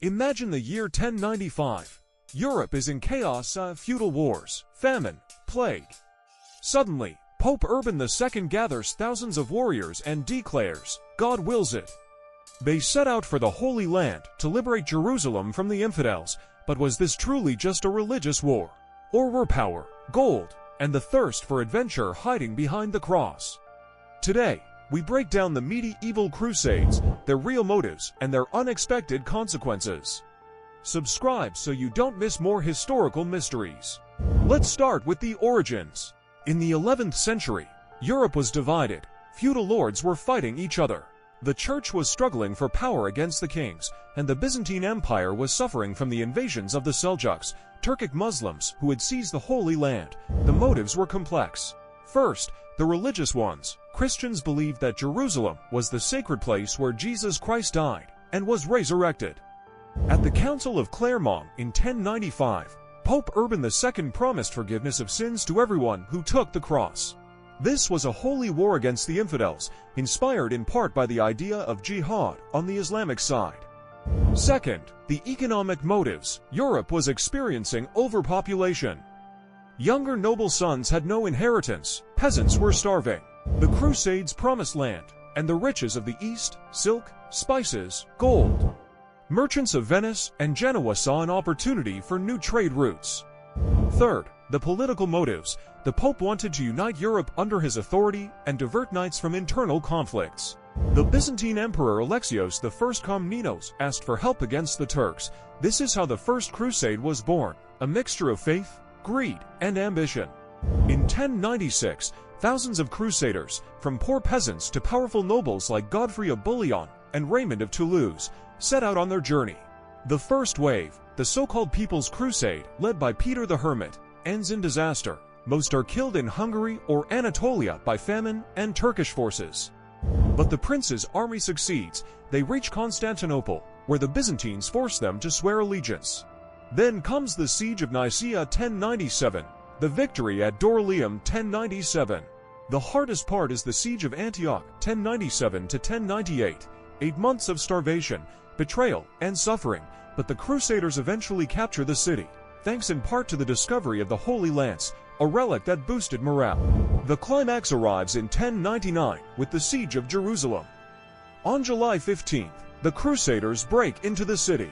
Imagine the year 1095. Europe is in chaos, feudal wars, famine, plague. Suddenly, Pope Urban II gathers thousands of warriors and declares, God wills it. They set out for the Holy Land to liberate Jerusalem from the infidels, but was this truly just a religious war? Or were power, gold, and the thirst for adventure hiding behind the cross? Today, we break down the medieval Crusades, their real motives, and their unexpected consequences. Subscribe so you don't miss more historical mysteries. Let's start with the origins. In the 11th century, Europe was divided. Feudal lords were fighting each other. The church was struggling for power against the kings, and the Byzantine Empire was suffering from the invasions of the Seljuks, Turkic Muslims who had seized the Holy Land. The motives were complex. First, the religious ones. Christians believed that Jerusalem was the sacred place where Jesus Christ died and was resurrected. At the Council of Clermont in 1095, Pope Urban II promised forgiveness of sins to everyone who took the cross. This was a holy war against the infidels, inspired in part by the idea of jihad on the Islamic side. Second, the economic motives. Europe was experiencing overpopulation. Younger noble sons had no inheritance, peasants were starving. The Crusades promised land, and the riches of the East, silk, spices, gold. Merchants of Venice and Genoa saw an opportunity for new trade routes. Third, the political motives. The Pope wanted to unite Europe under his authority and divert knights from internal conflicts. The Byzantine Emperor Alexios I Komnenos asked for help against the Turks. This is how the First Crusade was born, a mixture of faith, greed, and ambition. In 1096, thousands of crusaders, from poor peasants to powerful nobles like Godfrey of Bouillon and Raymond of Toulouse, set out on their journey. The first wave, the so-called People's Crusade, led by Peter the Hermit, ends in disaster. Most are killed in Hungary or Anatolia by famine and Turkish forces. But the prince's army succeeds. They reach Constantinople, where the Byzantines force them to swear allegiance. Then comes the Siege of Nicaea 1097, the victory at Dorylaeum 1097. The hardest part is the Siege of Antioch 1097 to 1098, 8 months of starvation, betrayal, and suffering, but the Crusaders eventually capture the city, thanks in part to the discovery of the Holy Lance, a relic that boosted morale. The climax arrives in 1099 with the Siege of Jerusalem. On July 15th, the Crusaders break into the city.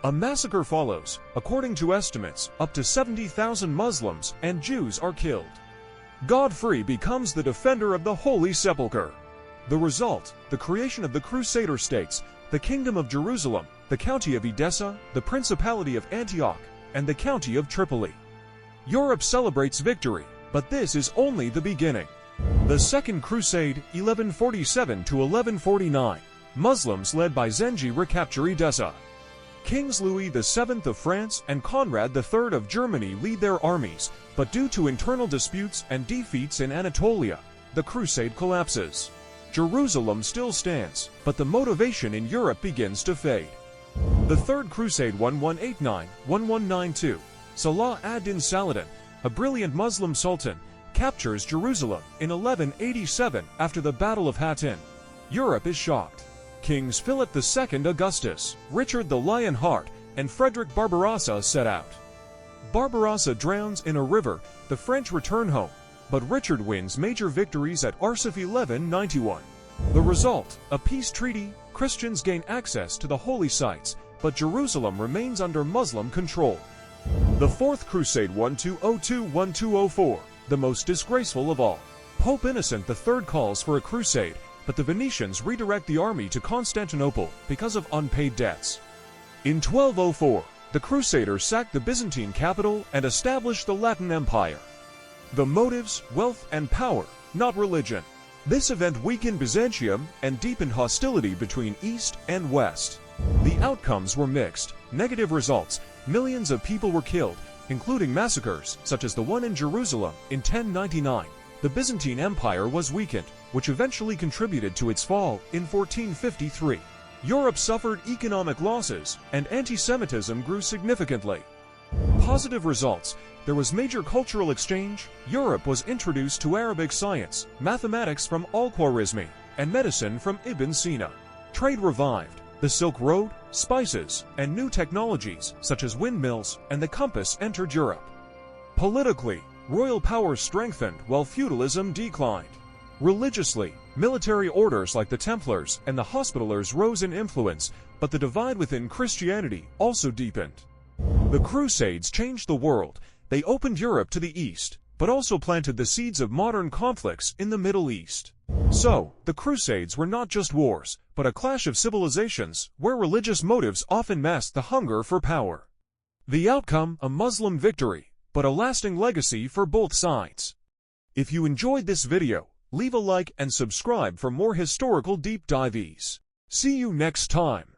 A massacre follows. According to estimates, up to 70,000 Muslims and Jews are killed. Godfrey becomes the defender of the Holy Sepulchre. The result, the creation of the Crusader states, the Kingdom of Jerusalem, the County of Edessa, the Principality of Antioch, and the County of Tripoli. Europe celebrates victory, but this is only the beginning. The Second Crusade, 1147 to 1149. Muslims led by Zengi recapture Edessa. Kings Louis VII of France and Conrad III of Germany lead their armies, but due to internal disputes and defeats in Anatolia, the crusade collapses. Jerusalem still stands, but the motivation in Europe begins to fade. The Third Crusade 1189-1192. Salah ad-Din Saladin, a brilliant Muslim sultan, captures Jerusalem in 1187 after the Battle of Hattin. Europe is shocked. Kings Philip II Augustus, Richard the Lionheart, and Frederick Barbarossa set out. Barbarossa drowns in a river, the French return home, but Richard wins major victories at Arsuf 1191. The result, a peace treaty. Christians gain access to the holy sites, but Jerusalem remains under Muslim control. The Fourth Crusade 1202-1204, the most disgraceful of all. Pope Innocent III calls for a crusade, but the Venetians redirect the army to Constantinople because of unpaid debts. In 1204, the Crusaders sacked the Byzantine capital and established the Latin Empire. The motives, wealth, and power, not religion. This event weakened Byzantium and deepened hostility between East and West. The outcomes were mixed. Negative results. Millions of people were killed, including massacres such as the one in Jerusalem in 1099. The Byzantine Empire was weakened, which eventually contributed to its fall in 1453. Europe suffered economic losses, and anti-Semitism grew significantly. Positive results. There was major cultural exchange. Europe was introduced to Arabic science, mathematics from Al-Khwarizmi, and medicine from Ibn Sina. Trade revived. The Silk Road, spices, and new technologies such as windmills and the compass entered Europe. Politically, royal power strengthened while feudalism declined. Religiously, military orders like the Templars and the Hospitallers rose in influence, but the divide within Christianity also deepened. The Crusades changed the world. They opened Europe to the East, but also planted the seeds of modern conflicts in the Middle East. So, the Crusades were not just wars, but a clash of civilizations where religious motives often masked the hunger for power. The outcome, a Muslim victory, but a lasting legacy for both sides. If you enjoyed this video, leave a like and subscribe for more historical deep dives. See you next time.